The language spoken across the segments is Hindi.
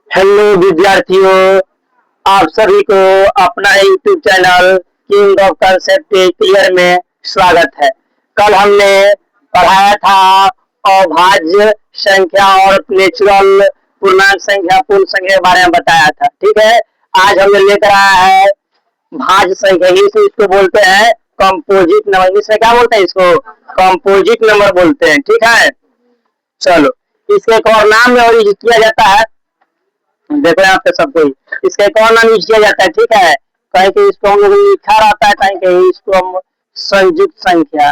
हेलो विद्यार्थियों, आप सभी को अपना YouTube channel king of concept clear में स्वागत है। कल हमने पढ़ाया था अभाज्य संख्या और नेचुरल पूर्णांक संख्या पूर्ण संख्या के बारे में बताया था। ठीक है, आज हमने लेकर आया है भाज्य संख्या। इसको बोलते हैं कंपोजिट नंबर। इंग्लिश में क्या बोलते हैं इसको? कंपोजिट नंबर बोलते हैं। ठीक है, चलो इसके एक और नाम में और यूज किया जाता है। देखो यहाँ पे सब कोई इसका एक और नाम यूज किया जाता है। ठीक है, कहीं कहीं इसको हम लोग लिखा रहता है, कहीं कहीं इसको हम संयुक्त संख्या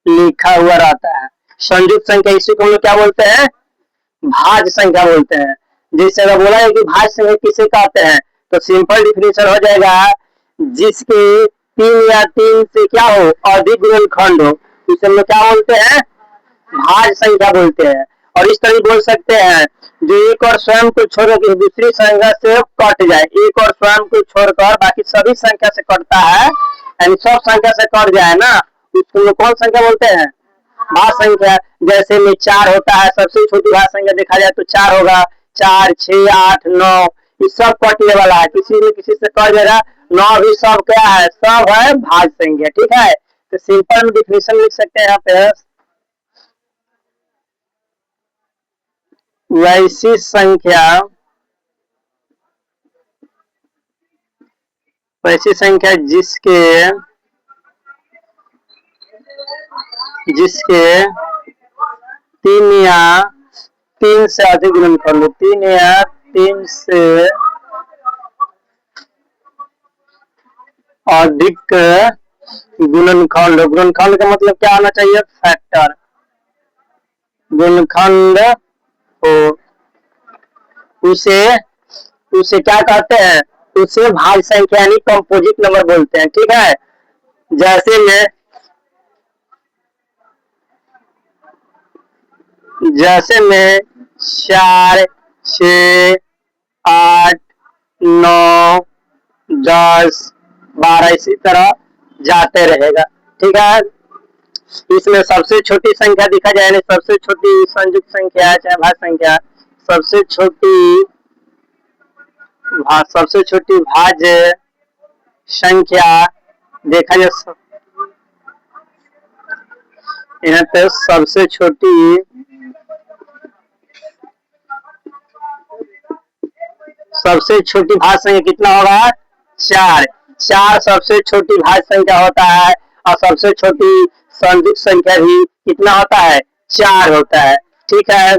लिखा हुआ रहता है। संयुक्त संख्या इसी को हम लोग क्या बोलते हैं? भाज्य संख्या बोलते हैं। जैसे अगर बोला है कि भाज्य संख्या किसे कहते हैं, तो सिंपल डिफिनेशन हो जाएगा, जिसके तीन या तीन से क्या हो अधिक गुणनखंड हो, इसे हम लोग क्या बोलते हैं? भाज्य संख्या बोलते हैं। और इस तरह बोल सकते हैं, जो एक और स्वयं को छोड़कर दूसरी संख्या से कट जाए। एक और स्वयं को छोड़कर बाकी सभी संख्या से कटता है, यानी सब संख्या से कट जाए ना, उसको कौन संख्या बोलते हैं? भाज्य संख्या। जैसे में 4 होता है, सबसे छोटी भाज्य संख्या देखा जाए तो 4 होगा। 4, 6, 8, 9 ये सब कटने वाला है, किसी न किसी से कट जाएगा। 9 भी सब क्या है? सब है भाज्य संख्या। ठीक है, तो सिंपल में डिफिनेशन लिख सकते हैं यहाँ पे, वैसी संख्या जिसके तीन या तीन से अधिक गुणनखंड हो। 3 या 3 से अधिक गुणनखंड। गुणनखंड का मतलब क्या होना चाहिए? फैक्टर। गुणनखंड हो उसे उसे क्या कहते हैं? उसे भाज्य संख्या यानी कंपोजिट नंबर बोलते हैं। ठीक है, जैसे में 4, 6, 8, 9, 10, 12 इसी तरह जाते रहेगा। ठीक है, इसमें सबसे छोटी संख्या दिखा जाए, सबसे छोटी संयुक्त संख्या है चाहे भाज्य संख्या, सबसे छोटी भाज्य संख्या देखा जाए। यहाँ पे सबसे छोटी भाज्य संख्या कितना होगा? 4। 4 सबसे छोटी भाज्य संख्या होता है, और सबसे छोटी संयुक्त संख्या भी कितना होता है? 4 होता है। ठीक है,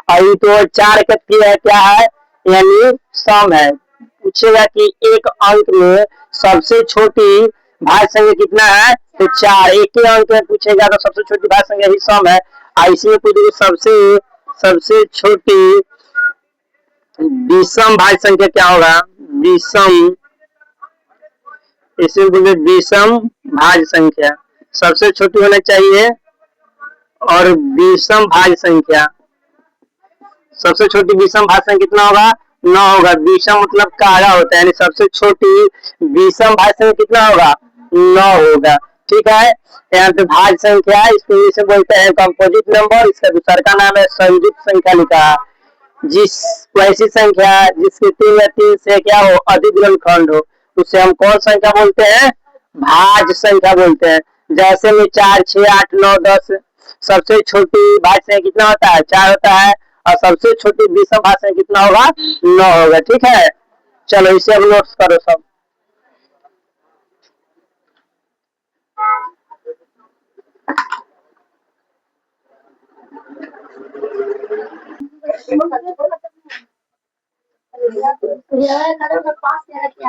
अभी तो 4 का क्या है? यानी सम है। पूछेगा कि एक अंक में सबसे छोटी भाज्य संख्या कितना है, तो 4। एक ही अंक में पूछेगा तो सबसे छोटी भाज्य संख्या ही सम है। इसी में पूछेगा सबसे छोटी विषम भाज्य संख्या क्या होगा? विषम, इसे बोले विषम भाज्य संख्या सबसे छोटी होना चाहिए। और विषम भाज्य संख्या सबसे छोटी विषम भाज्य संख्या कितना होगा? 9 होगा। विषम मतलब काला होता है, यानी सबसे छोटी विषम भाज्य संख्या कितना होगा? 9 होगा। ठीक है, यहाँ पे भाज्य संख्या इसको इसे बोलते हैं कंपोजिट नंबर। इसका दूसरा का नाम है संयुक्त संख्या लिखा। वैसी संख्या जिसके 3 या 3 से क्या हो अधिक गुणनखंड हो, उसे हम कौन संख्या बोलते हैं? भाज्य संख्या बोलते हैं। जैसे में 4, 6, 8, 9, 10 सबसे छोटी भाज्य संख्या कितना होता है? 4 होता है। और सबसे छोटी विषम भाज्य संख्या कितना होगा? 9 होगा। ठीक है, चलो इसे अब नोट्स करो सब।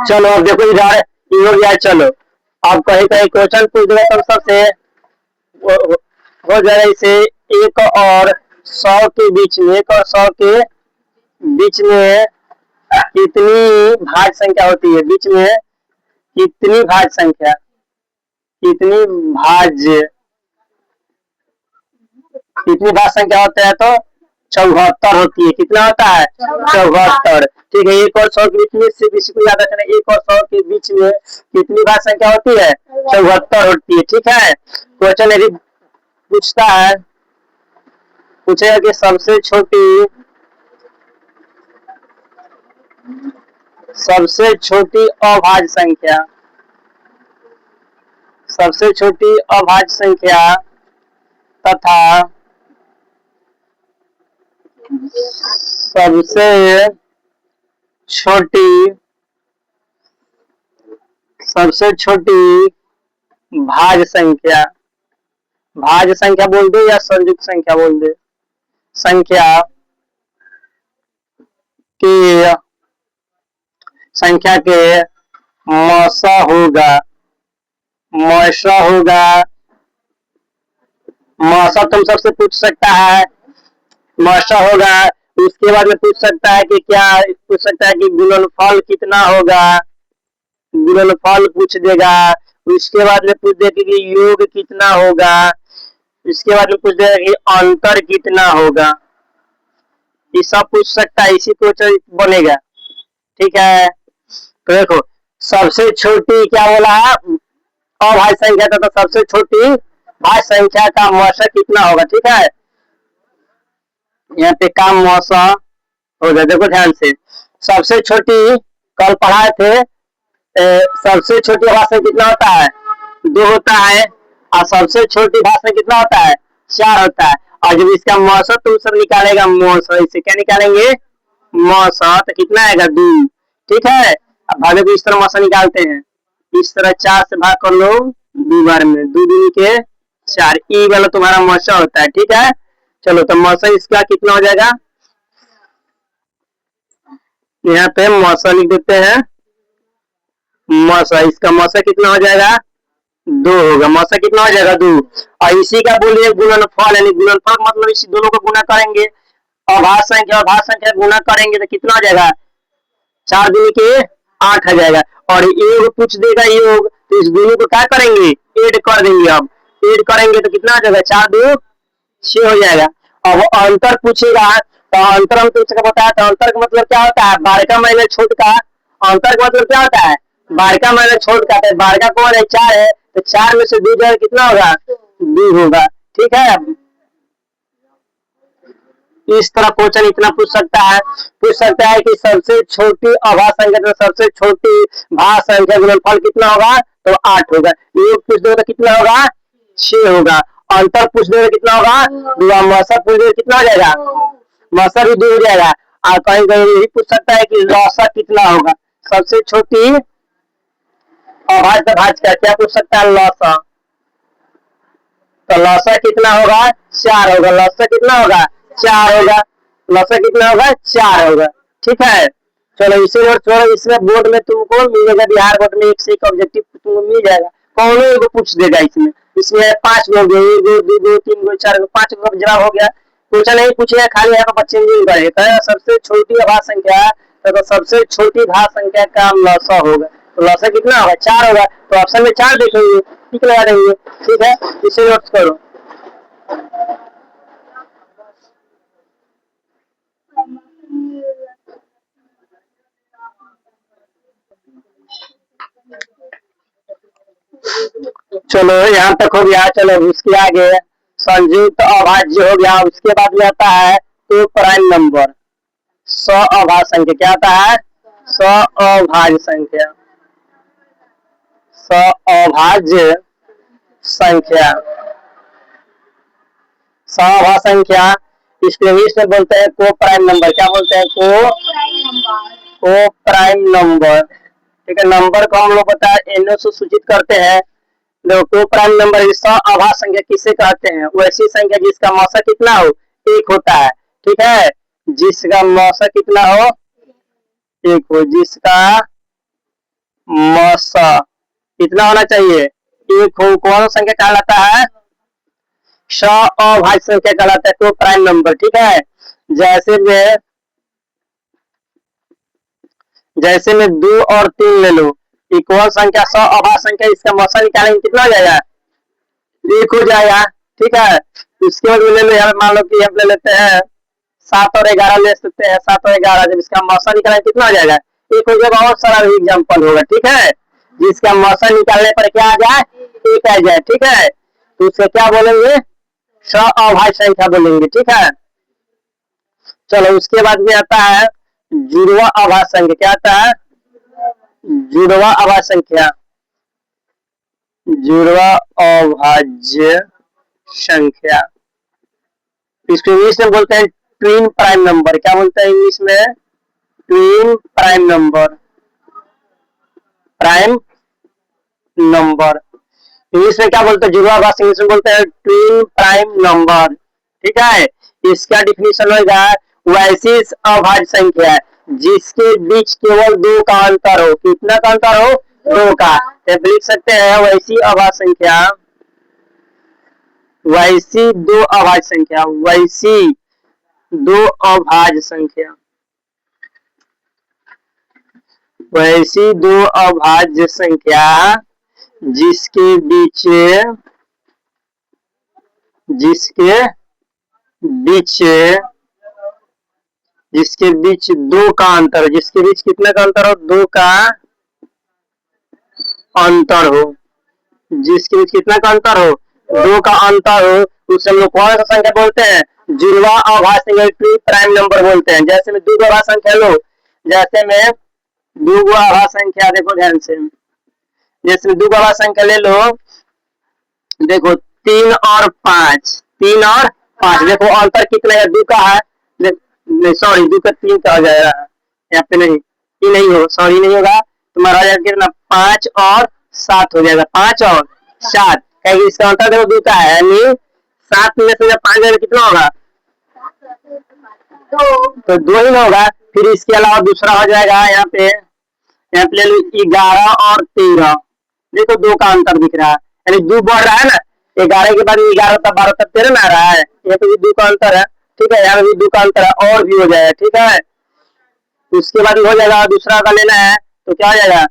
चलो अब देखो इधर हो गया। चलो अब कहीं कहीं क्वेश्चन पूछ देगा तो सबसे हो जाएगा। इसे 1 और 100 के बीच में, 1 और 100 के बीच में कितनी भाज्य संख्या होती है? बीच में कितनी भाज्य संख्या, कितनी भाज्य संख्या होता है? तो 74 होती है। कितना होता है? 74। ठीक है, एक और 100 के बीच में से किसी को याद रखना, एक और 100 के बीच में कितनी भाज्य संख्या होती है? 74 होती है। ठीक है, क्वेश्चन यदि पूछता है, पूछेगा कि सबसे छोटी अभाज्य संख्या, सबसे छोटी अभाज्य संख्या तथा सबसे छोटी भाज्य संख्या, भाज्य संख्या बोल दे या संयुक्त संख्या बोल दे, संख्या के मौसा होगा, मौसा तुम सबसे पूछ सकता है, मौसा होगा। उसके बाद में पूछ सकता है कि क्या, पूछ सकता है कि गुणनफल कितना होगा, गुणनफल पूछ देगा। उसके बाद में पूछ देगा कि योग कितना होगा, इसके बाद में पूछ देगा कि अंतर कितना होगा। ये सब पूछ सकता है, इसी क्वेश्चन बनेगा। ठीक है, तो देखो सबसे छोटी क्या बोला है? अभाज्य संख्या था, तो सबसे छोटी भाज्य संख्या का मौसा कितना होगा। ठीक है, यहाँ पे काम मौसा हो गया। देखो ध्यान से, सबसे छोटी कल पढ़ाए थे, सबसे छोटी भाषा कितना होता है? 2 होता है, और सबसे छोटी भाषा कितना होता है? 4 होता है। और जब इसका मौसा तुम सब निकालेगा, मौसा इसे क्या निकालेंगे? मौसा, तो कितना आएगा? 2। ठीक है, अब भागे को इस तरह मौसा निकालते हैं, इस तरह 4 से भाग कर लो 2 बार में, 2 दूनी के 4, ई वाला तुम्हारा मौसा होता है। ठीक है, चलो तो मौसा इसका कितना हो जाएगा? यहाँ पे मौसा लिख देते हैं, मौसा, इसका मौसा कितना हो जाएगा? 2 होगा। मौसा कितना हो जाएगा? 2। और इसी का बोलिए गुणनफल, यानी गुणनफल मतलब इसी दोनों को गुना करेंगे, अभाज्य संख्या और भाज्य संख्या गुना करेंगे तो कितना हो जाएगा? 4 दूनी के 8 आ जाएगा। और योग पूछ देगा, योग, तो इस दोनों को क्या करेंगे? ऐड कर देंगे। अब ऐड करेंगे तो कितना हो जाएगा? 4 2 6 हो जाएगा। अब अंतर पूछेगा, तो अंतर हम तुमसे बताया था, अंतर का मतलब क्या होता है? 12 का माइनस छोट का। अंतर का मतलब क्या होता है? 12 का माइनस छोट का। 12 का कौन है? 4 है, तो 4 में से 2 जाएगा, कितना होगा? 2 होगा। ठीक है, इस तरह क्वेश्चन इतना पूछ सकता है कि सबसे छोटी अभाज्य संख्या तो सबसे छोटी भाज्य संख्या गुणनफल कितना होगा? तो 8 होगा। योग पूछ देगा तो कितना होगा? 6 होगा। अंतर पूछ देगा कितना होगा? मौसा पूछ देगा कितना हो जाएगा? मौसा भी 2 हो जाएगा। और कहीं कहीं यही पूछ सकता है कि लौसा कितना होगा? सबसे छोटी अभाज्य भाज्य का क्या पूछ सकता है? लौसा, तो लौसा कितना होगा? 4 होगा। लौसा कितना होगा? 4 होगा। लौसा कितना होगा? 4 होगा। ठीक है, चलो इसे और छोड़ो, इसमें बोर्ड में तुमको मिलेगा, बिहार बोर्ड में 1 से 1 ऑब्जेक्टिव तुमको मिल जाएगा, कौन एगो पूछ देगा। इसमें 5 गो, 1 2 2 3 गो 4 गो 5 गो जवाब हो गया। क्वेश्चन नहीं पूछेगा, खाली यहाँ पर चेंजिंग करेगा। सबसे छोटी अभाज्य संख्या, तो सबसे छोटी भाज्य संख्या का लौसा होगा, तो लौसा कितना होगा? 4 होगा। तो ऑप्शन में 4 देखेंगे, ठीक लगा देंगे। ठीक है, इसे नोट करो। चलो यहाँ तक हो गया। चलो उसके आगे संयुक्त अभाज्य हो गया। उसके बाद में आता है तो प्राइम नंबर, अभाज्य संख्या। क्या आता है? अभाज्य संख्या, अभाज्य संख्या, अभाज्य संख्या। इसको इंग्लिश में बोलते हैं को प्राइम नंबर। क्या बोलते हैं? को प्राइम नंबर। ठीक है, नंबर को हम लोग पता है एनओ से सूचित करते हैं। को प्राइम नंबर अभाज्य संख्या किसे कहते हैं? वैसी संख्या जिसका मौसा कितना हो? 1 होता है। ठीक है, जिसका मौसा कितना हो? 1 हो, जिसका मौसा कितना होना चाहिए? 1 हो। कौन संख्या कहलाता है? अभाज्य संख्या कहलाता है, को प्राइम नंबर। ठीक है, जैसे में 2 और 3 ले लो, इक्वल संख्या अभाज्य संख्या, इसका मौसा निकालेंगे कितना हो जाएगा? 1 हो जाएगा। ठीक है, इसके बाद ले लो, यहाँ मान लो कि हम ले लेते हैं 7 और 11 ले सकते हैं, 7 और 11 जब इसका मौसा निकालें कितना हो जाएगा, एक हो जाएगा, और सारा एग्जाम्पल होगा, ठीक है, जिसका मौसा निकालने पर क्या आ जाए, एक आ जाए, ठीक है, तो उससे क्या बोलेंगे, अभाज्य संख्या बोलेंगे, ठीक है। चलो उसके बाद में आता है जुड़वा अभाज्य संख्या, क्या आता है, जुड़वा अभाज्य संख्या, जुड़वा अभाज्य संख्या, इसको इंग्लिश में बोलते हैं ट्विन प्राइम नंबर, क्या बोलते हैं इंग्लिश में, twin prime number, prime number English में क्या बोलते हैं, जुड़वा अभाज्य इंग्लिश में बोलते हैं ट्विन प्राइम नंबर, ठीक है। इसका डिफिनीशन होगा वैसी अभाज्य संख्या जिसके बीच केवल 2 का अंतर हो, कितना का अंतर हो, 2 का, तो लिख सकते हैं वैसी अभाज्य संख्या, वैसी 2 अभाज्य संख्या, वैसी 2 अभाज्य संख्या, वैसी 2 अभाज्य संख्या जिसके बीच, जिसके बीच, जिसके बीच 2 का अंतर, जिसके बीच कितना का अंतर हो, 2 का अंतर हो, जिसके बीच कितना का अंतर हो, 2 का अंतर हो, उसे हम लोग कौन सा संख्या बोलते हैं, जुड़वा अभाज्य संख्या, ट्विन प्राइम नंबर बोलते हैं। जैसे में 2 अभाज्य संख्या लो, जैसे में 2 अभाज्य संख्या, देखो ध्यान से, जैसे में 2 अभाज्य संख्या ले लो, देखो 3 और 5, 3 और 5, देखो अंतर कितना है, 2 का है, नहीं सॉरी 2 का 3 का हो जाएगा, यहाँ पे नहीं, ये नहीं हो, सॉरी नहीं होगा, तुम्हारा हो जाएगा कितना, 5 और 7 हो जाएगा, 5 और 7, कहीं इसका अंतर देखो 2 का है, यानी 7 में से जब 5 जाएगा कितना होगा, तो 2 ही होगा। फिर इसके अलावा दूसरा हो जाएगा, यहाँ पे ले लो 11 और 13, देखो 2 का अंतर दिख रहा है, यानी 2 बढ़ रहा है ना, 11 के बाद 11 तक 12 तक 13 में आ रहा है, यहाँ पे भी 2 का अंतर है, ठीक है, यहाँ पे भी 2 का अंतर है, और भी हो जाएगा, ठीक है। उसके बाद हो जाएगा, दूसरा का लेना है तो क्या हो जाएगा,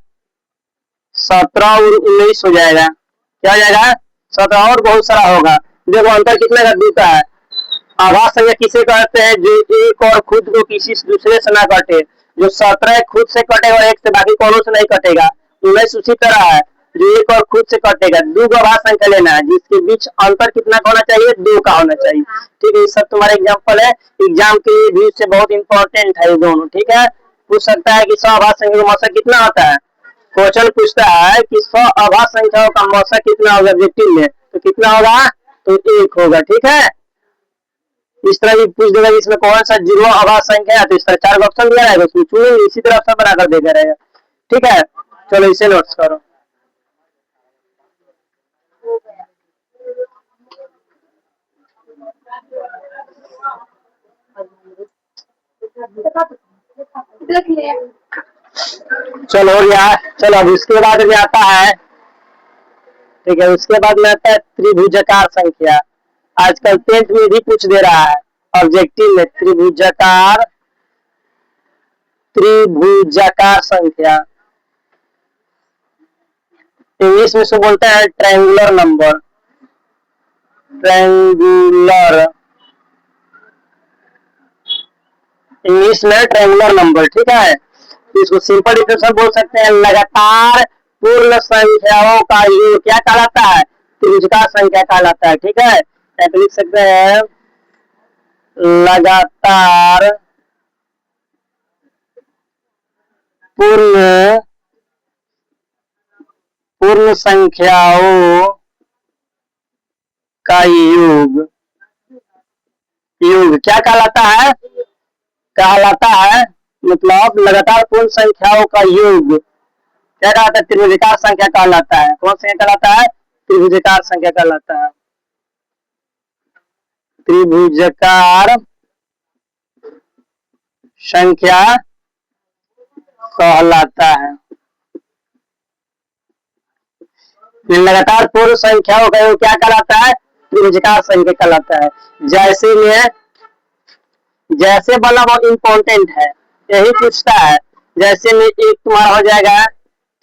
17 और 19 हो जाएगा, क्या हो जाएगा, 17 और बहुत सारा होगा, देखो अंतर कितने का, 2 का है। अभाज्य संख्या किसे कहते हैं, जो एक और खुद को किसी दूसरे से ना कटे, जो 17 खुद से कटेगा और 1 से, बाकी कौनों से नहीं कटेगा, 19 उसी तरह है, जो 1 और खुद से कटेगा। 2 अभाज्य संख्या लेना है जिसके बीच अंतर कितना होना चाहिए, 2 का होना चाहिए, ठीक है। ये सब तुम्हारा एग्जाम्पल है, एग्जाम के लिए भी से बहुत इंपॉर्टेंट है ये दोनों, ठीक है। पूछ सकता है कि 100 अभाज्य संख्या का मौसा कितना होता है, क्वेश्चन पूछता है कि 100 अभाज्य संख्याओं का मौसा कितना होगा ऑब्जेक्टिव में, तो कितना होगा, तो 1 होगा, ठीक है। इस तरह भी पूछ देगा इसमें कौन सा जुड़वा अभाज्य संख्या है, तो इस तरह 4 ऑप्शन दिया रहेगा, उसमें चुनेंगे, इसी तरह ऑप्शन बनाकर देगा रहेगा, ठीक है। चलो इसे नोट्स करो। चलो यार, चलो अब इसके बाद में आता है, ठीक है, उसके बाद में आता है त्रिभुजाकार संख्या, आजकल 10th में भी पूछ दे रहा है ऑब्जेक्टिव में, त्रिभुजाकार, त्रिभुजाकार संख्या, इंग्लिश में से बोलते हैं ट्रायंगुलर नंबर, ट्रायंगुलर, इंग्लिश में ट्रायंगुलर नंबर, ठीक है। इसको सिंपल डिफिनेशन बोल सकते हैं, लगातार पूर्ण संख्याओं का योग क्या कहलाता है, त्रिभुजाकार संख्या कहलाता है, ठीक है। तो लिख सकते हैं लगातार पूर्ण, पूर्ण संख्याओं का योग, योग क्या कहलाता है, कहलाता है, मतलब लगातार पूर्ण संख्याओं का योग क्या कहलाता है, त्रिभुजाकार संख्या कहलाता है। कौन संख्या कहलाता है, त्रिभुजाकार संख्या कहलाता है, त्रिभुजाकार संख्या कहलाता है। लगातार पूर्ण संख्याओं का योग क्या कहलाता है, त्रिभुजाकार संख्या कहलाता है। जैसे में, जैसे वाला बहुत इंपॉर्टेंट है, यही पूछता है, जैसे में एक तुम्हारा हो जाएगा,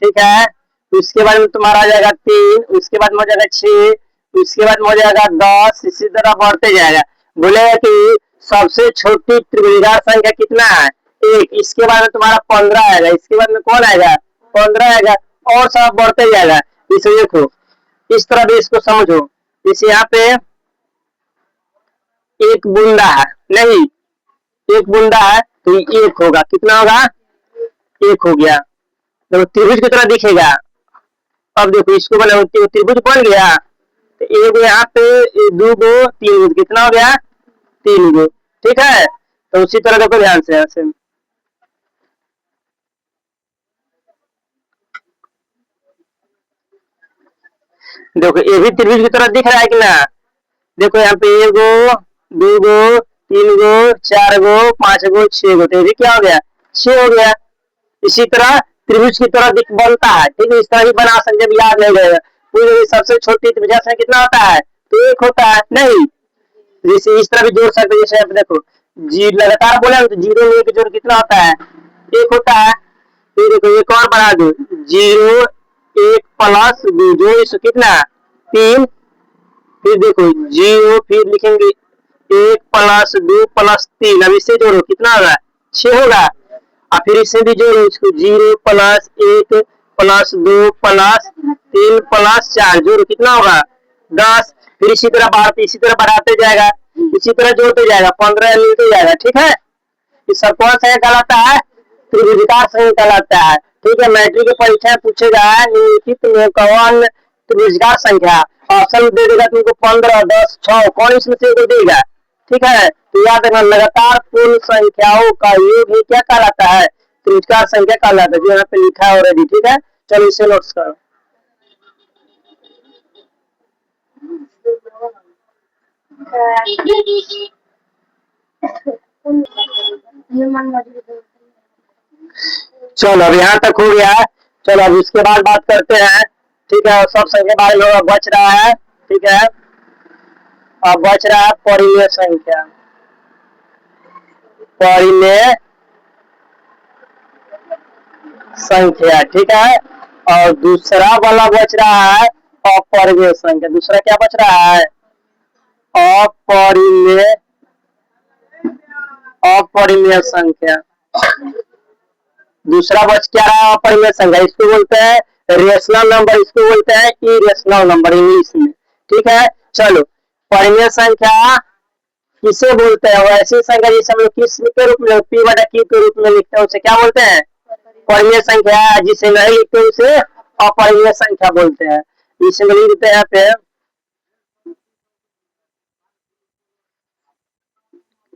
ठीक है, उसके बाद में तुम्हारा हो जाएगा 3, उसके बाद में हो जाएगा 6, उसके बाद में हो जाएगा 10, इसी तरह बढ़ते जाएगा। बोलेगा कि सबसे छोटी त्रिभुजाकार संख्या कितना है? एक। इसके बाद में तुम्हारा 15 आएगा, इसके बाद में कौन आएगा? 15 आएगा, और सब बढ़ते जाएगा। इसे देखो, इस तरह भी इसको समझो। इसे यहाँ पे एक बूंदा है, नहीं एक बूंदा है तो एक होगा, कितना होगा? एक हो गया। तो त्रिभुज की तरह दिखेगा। अब देखो इसको बना, त्रिभुज बन गया, तो एक यहाँ पे दो गो तीन गो, कितना हो गया? तीन गो। ठीक है, तो उसी तरह देखो ध्यान से, ऐसे देखो ये भी त्रिभुज की तरह दिख रहा है कि ना? देखो यहाँ पे एक गो, दो गो, तीन गो, चार गो, पांच गो, छह गो, तो ये भी क्या हो गया? छह हो गया। इसी तरह त्रिभुज की तरह दिख बनता है। ठीक है, इस तरह भी बना सकते, जब याद नहीं रहेगा। पूरी सबसे छोटी त्रिभुजा से कितना होता है? तो एक होता है, नहीं जैसे इस तरह भी जोड़ सकते हैं। जैसे आप देखो जी लगातार बोले तो जीरो में एक जोड़ कितना होता है? एक होता है। फिर देखो एक और बना दो, जीरो एक प्लस दो, जो इसको कितना? तीन। फिर देखो जीरो, फिर लिखेंगे एक प्लस दो प्लस तीन, अब इससे जोड़ो कितना होगा? छह होगा। और फिर इससे भी जोड़ो इसको, जीरो प्लस एक प्लस दो प्लस तीन प्लस चार, जोड़ो कितना होगा? 10। फिर इसी तरह बढ़ाते, इसी तरह बढ़ाते जाएगा, इसी तरह जोड़ते जाएगा, 15 मिलते जाएगा। ठीक है, इस सब कौन सा कहलाता है? त्रिभुजाकार संख्या कहलाता है। ठीक है, मैट्रिक की परीक्षा में पूछेगा निम्नलिखित में कौन त्रिभुजाकार संख्या, ऑप्शन दे देगा तुमको 15, 10, 6, कौन इसमें से को देगा? ठीक है, तो याद रखना लगातार पूर्ण संख्याओं का योग ही क्या कहलाता है? त्रिभुजाकार संख्या कहलाता है, जो यहाँ पे लिखा है ऑलरेडी। ठीक है, चलो इसे नोट्स करो। चलो अब यहाँ तक हो गया। चलो अब इसके बाद बात करते हैं। ठीक है, सब संख्या बारे में बच रहा है। ठीक है, अब बच रहा है परिमेय संख्या। परिमेय संख्या, ठीक है, और दूसरा वाला बच रहा है अपरिमेय संख्या। दूसरा क्या बच रहा है? अपरिमेय, अपरिमेय संख्या। दूसरा बच क्या रहा? अपरिमेय संख्या। इसको बोलते हैं रेशनल नंबर, इसको बोलते हैं इरेशनल नंबर इंग्लिश में। ठीक है, चलो परिमेय संख्या किसे बोलते हैं? वैसी संख्या जिसे हम लोग किस के रूप में, पी बटा क्यू के रूप में लिखते हैं, उसे क्या बोलते हैं? परिमेय संख्या। जिसे नहीं लिखते उसे अपरिमेय संख्या बोलते हैं। इसे लिख देते हैं यहाँ पे,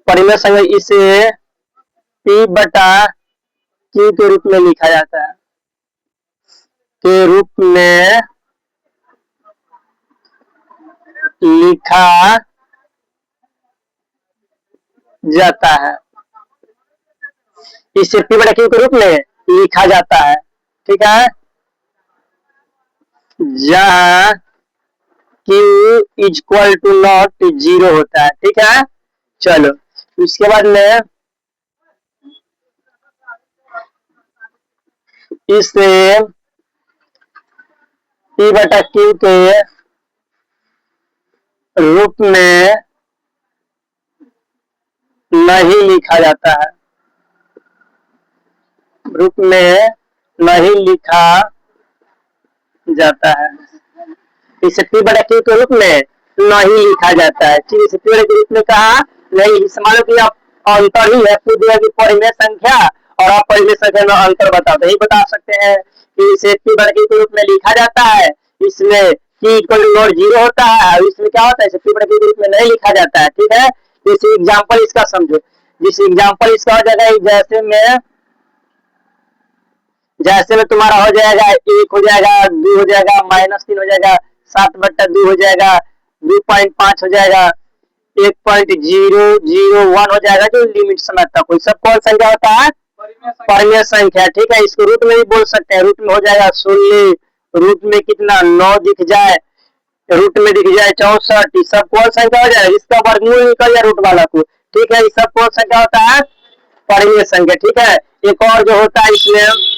परिमेय संख्या इसे पी बटा क्यू के रूप में लिखा जाता है, के रूप में लिखा जाता है। इसे पी बटा क्यू के रूप में लिखा जाता है। ठीक है, जहां Q is equal to not zero होता है। ठीक है, चलो इसके बाद में इसे पी बटा क्यू के रूप में नहीं लिखा जाता है, रूप में नहीं लिखा जाता है। इसे पी बटा क्यू के रूप में नहीं लिखा जाता है। ठीक है, इसे पी बटा के रूप में कहा नहीं। मान लो कि आप अंतर ही है, पूछ दिया कि परिमेय संख्या और अपरिमेय संख्या में अंतर बताओ, तो यही बता सकते हैं कि इसे पी बटा क्यू के रूप में लिखा जाता है। इसमें T equal to not zero होता है, और इसमें क्या होता है? इसे पी बटा क्यू के रूप में नहीं लिखा जाता है। ठीक है, जैसे एग्जाम्पल इसका समझो। जिस एग्जाम्पल इसका हो जाएगा, जैसे में तुम्हारा हो जाएगा एक हो जाएगा, दो हो जाएगा, -3 हो जाएगा, 7/2 हो जाएगा, 2.5 हो जाएगा, 1.001 हो जाएगा, जो लिमिट समय तक कोई सब कौन संख्या होता है? परिमेय संख्या। ठीक है, इसको रूट में भी बोल सकते हैं। रूट में हो जाएगा 16, रूट में कितना 9 दिख जाए, रूट में दिख जाए 64, सब कौन संख्या हो जाएगा? इसका वर्गमूल निकल जाए रूट वाला को। ठीक है, सब कौन संख्या होता है? परिमेय संख्या। ठीक है, एक और जो होता है इसमें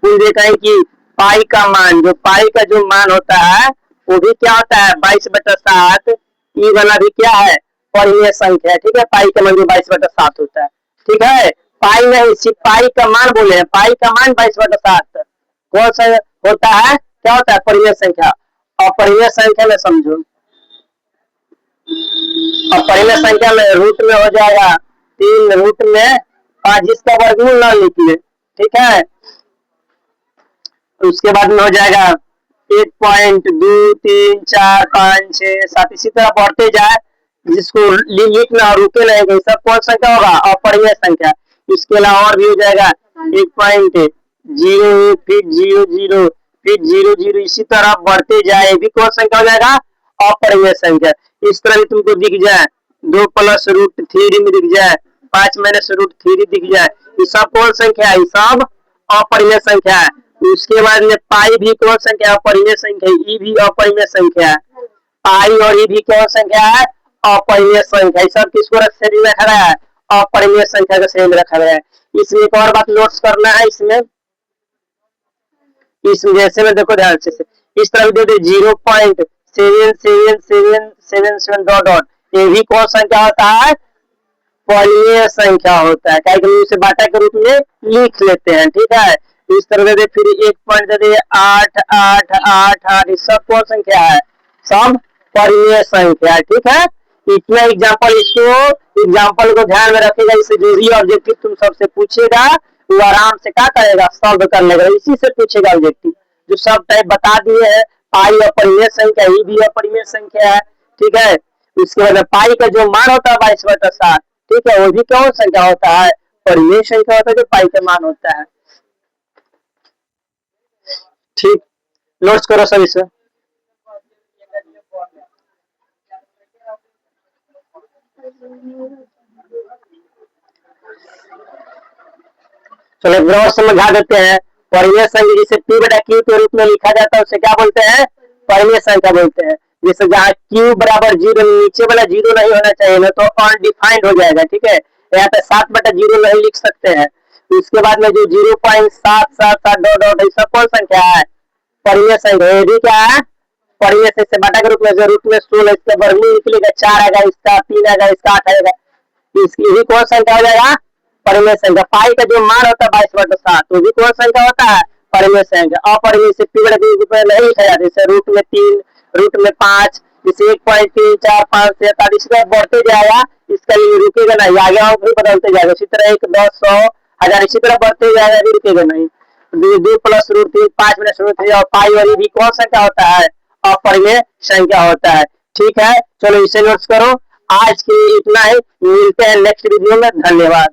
देखा है कि पाई का मान, जो पाई का जो मान होता है वो भी क्या होता है? 22/7। ई वाला भी क्या है? परिमेय संख्या है। ठीक है, पाई का मान जो 22/7 होता है। ठीक है, पाई नहीं, सिर्फ पाई का मान बोले हैं, पाई का मान 22/7 कौन सा होता है, क्या होता है, परिमेय संख्या। और परिमेय संख्या में समझो, और परिमेय संख्या में रूट में हो जाएगा 3 रूट में 5 जिसका वर्गमूल ना लिखिए। ठीक है, उसके बाद में हो जाएगा 1.23456 इसी तरह बढ़ते जाए, जिसको लिखना रुके रहेगा, सब कौन संख्या होगा, अपरिमेय संख्या। इसके अलावा और भी हो जाएगा 1.0 फिर 00 फिर 00 इसी तरह बढ़ते जाए, भी कौन संख्या हो जाएगा, अपरिमेय संख्या। इस तरह भी तुमको दिख जाए 2 + √3 में दिख जाए, 5 - √3 दिख जाए, ये सब कौन संख्या है, ये सब अपरिमेय संख्या है। उसके बाद में पाई भी कौन संख्या, अपरिमेय संख्या, ई भी अपरिमेय संख्या है। पाई और ई भी कौन संख्या है, अपरिमेय संख्या। सब किसको श्रेणी में रखा गया है, अपरिमेय संख्या का श्रेणी में रखा गया है। इसमें एक और बात नोट्स करना है, इसमें जैसे में देखो ध्यान से, इस तरह दे दे 0.7777 डॉट डॉट, ये भी कौन संख्या होता है, परिमेय संख्या होता है, क्या उसे बाटा के रूप में लिख लेते हैं। ठीक है, इस तरह दे दे, फिर 1 पॉइंट दे दे 8888, ये सब कौन संख्या है, सब परिमेय संख्या है। ठीक है, इतना एग्जाम्पल, इसको एग्जाम्पल को ध्यान में रखेगा, इससे जो भी ऑब्जेक्टिव तुम सबसे पूछेगा वो आराम से क्या करेगा, सॉल्व कर लेगा, इसी से पूछेगा ऑब्जेक्टिव। जो सब टाइप बता दिए हैं, पाई अपरिमेय संख्या, ई भी अपरिमेय संख्या है। ठीक है, उसके बाद पाई का जो मान होता है 22/7, ठीक है, वो भी कौन संख्या होता है, परिमेय संख्या होता है, जो पाई का मान होता है। ठीक, नोट्स करो सब इसे। चलो ग्रह समझा देते हैं। परिमेय संख्या जिसे P/Q के रूप में लिखा जाता है उसे क्या बोलते हैं, परिमेय संख्या बोलते हैं। जैसे जहाँ Q = 0, नीचे वाला 0 नहीं होना चाहिए, ना तो अनडिफाइंड हो जाएगा। ठीक है, यहाँ पे 7/0 नहीं लिख सकते हैं। उसके बाद में जो 0.777 डॉट डॉट, सब कौन संख्या है, परिमेय संख्या। ये भी क्या है, परिमेय से बाटा के रूप में, रूट में 16, इसका वर्गमूल निकलेगा 4 आएगा, इसका 3 आएगा, इसका 8 आएगा, इसकी भी कौन संख्या हो जाएगा, परिमेय संख्या। पाई का जो मान होता है 22/7, वो भी कौन संख्या होता है, परिमेय संख्या। अपरिमेय से P/Q के रूप में नहीं लिखा जाता, जैसे रूट में 3, रूट में 5, जैसे 1.345 इसी तरह बढ़ते जाएगा, इसका ये रुकेगा नहीं, आगे अंक भी बदलते जाएगा। इसी तरह 1, 10, 100, 1000 इसी तरह बढ़ते जाएगा, भी रुकेगा नहीं। 2 + √3, 5 - √3, और पाई वाली भी कौन संख्या होता है, अपरिमेय संख्या होता है। ठीक है, चलो इसे नोट्स करो। आज के लिए इतना ही, मिलते हैं नेक्स्ट वीडियो में, धन्यवाद।